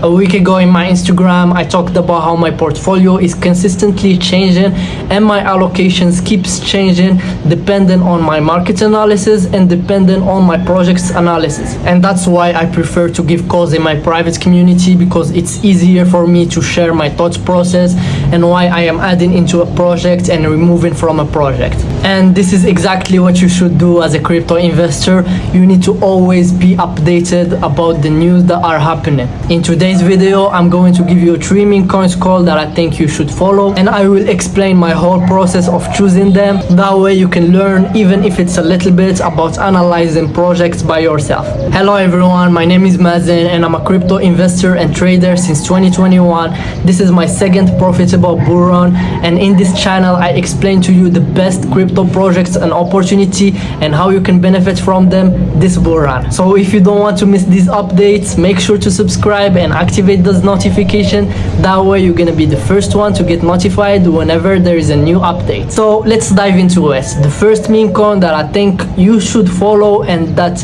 A week ago in my Instagram, I talked about how my portfolio is consistently changing and my allocations keeps changing depending on my market analysis and depending on my project's analysis. And that's why I prefer to give calls in my private community, because it's easier for me to share my thought process and why I am adding into a project and removing from a project. And this is exactly what you should do as a crypto investor. You need to always be updated about the news that are happening. In today's video, I'm going to give you 3 meme coins call that I think you should follow, and I will explain my whole process of choosing them. That way you can learn, even if it's a little bit, about analyzing projects by yourself. Hello everyone, my name is Mazine and I'm a crypto investor and trader since 2021. This is my second profitable bull run, and in this channel I explain to you the best crypto projects and opportunity and how you can benefit from them this bull run. So if you don't want to miss these updates, make sure to subscribe and activate this notification. That way you're gonna be the first one to get notified whenever there is a new update. So let's dive into it. The first meme coin that I think you should follow, and that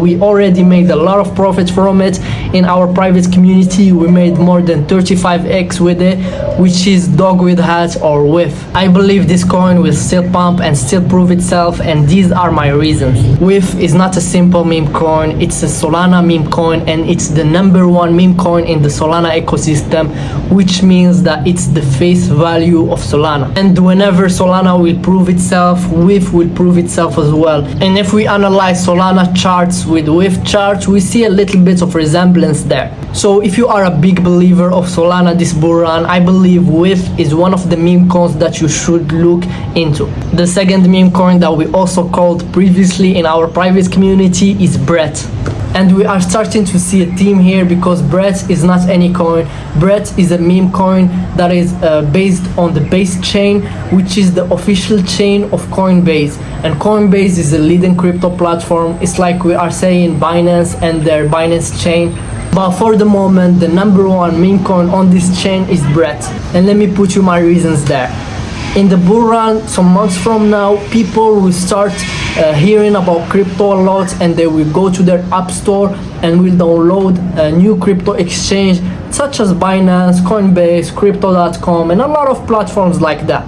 we already made a lot of profit from it in our private community. We made more than 35x with it, which is dog with hat or WIF. I believe this coin will still pump and still prove itself, and these are my reasons. WIF is not a simple meme coin, it's a Solana meme coin, and it's the #1 meme coin in the Solana ecosystem, which means that it's the face value of Solana. And whenever Solana will prove itself, WIF will prove itself as well. And if we analyze Solana charts with WIF charts, we see a little bit of resemblance there. So if you are a big believer of Solana this bull run, I believe WIF is one of the meme coins that you should look into. The second meme coin that we also called previously in our private community is BRET. And we are starting to see a theme here, because BRET is not any coin. BRET is a meme coin that is based on the Base chain, which is the official chain of Coinbase. And Coinbase is a leading crypto platform. It's like we are saying Binance and their Binance chain. But for the moment, the #1 meme coin on this chain is BRET. And let me put you my reasons there. In the bull run, some months from now, people will start hearing about crypto a lot, and they will go to their app store and will download a new crypto exchange such as Binance, Coinbase, crypto.com, and a lot of platforms like that.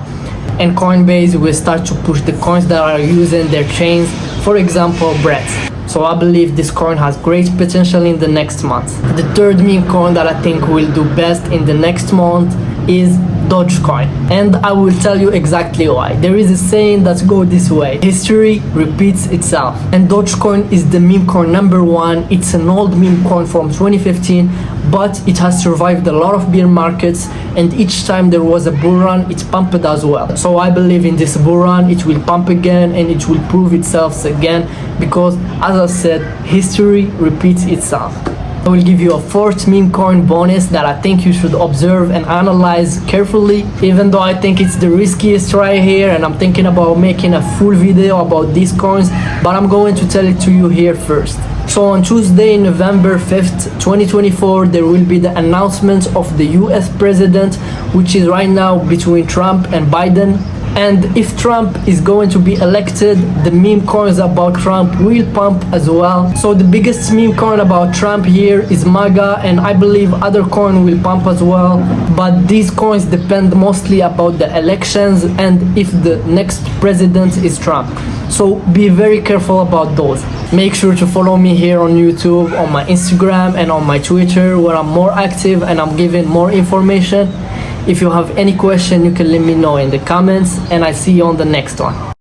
And Coinbase will start to push the coins that are using their chains, for example BRET. So I believe this coin has great potential in the next month. The third meme coin that I think will do best in the next month is Dogecoin, and I will tell you exactly why. There is a saying that goes this way: history repeats itself. And Dogecoin is the meme coin #1. It's an old meme coin from 2015, but it has survived a lot of bear markets, and each time there was a bull run, it pumped as well. So I believe in this bull run it will pump again, and it will prove itself again, because as I said, history repeats itself. I will give you a 4th meme coin bonus that I think you should observe and analyze carefully, even though I think it's the riskiest try here, and I'm thinking about making a full video about these coins, but I'm going to tell it to you here first. So on Tuesday, November 5th, 2024, there will be the announcement of the US president, which is right now between Trump and Biden. And if Trump is going to be elected, the meme coins about Trump will pump as well. So the biggest meme coin about Trump here is MAGA, and I believe other coin will pump as well. But these coins depend mostly about the elections and if the next president is Trump. So be very careful about those. Make sure to follow me here on YouTube, on my Instagram, and on my Twitter, where I'm more active and I'm giving more information. If you have any question, you can let me know in the comments, and I see you on the next one.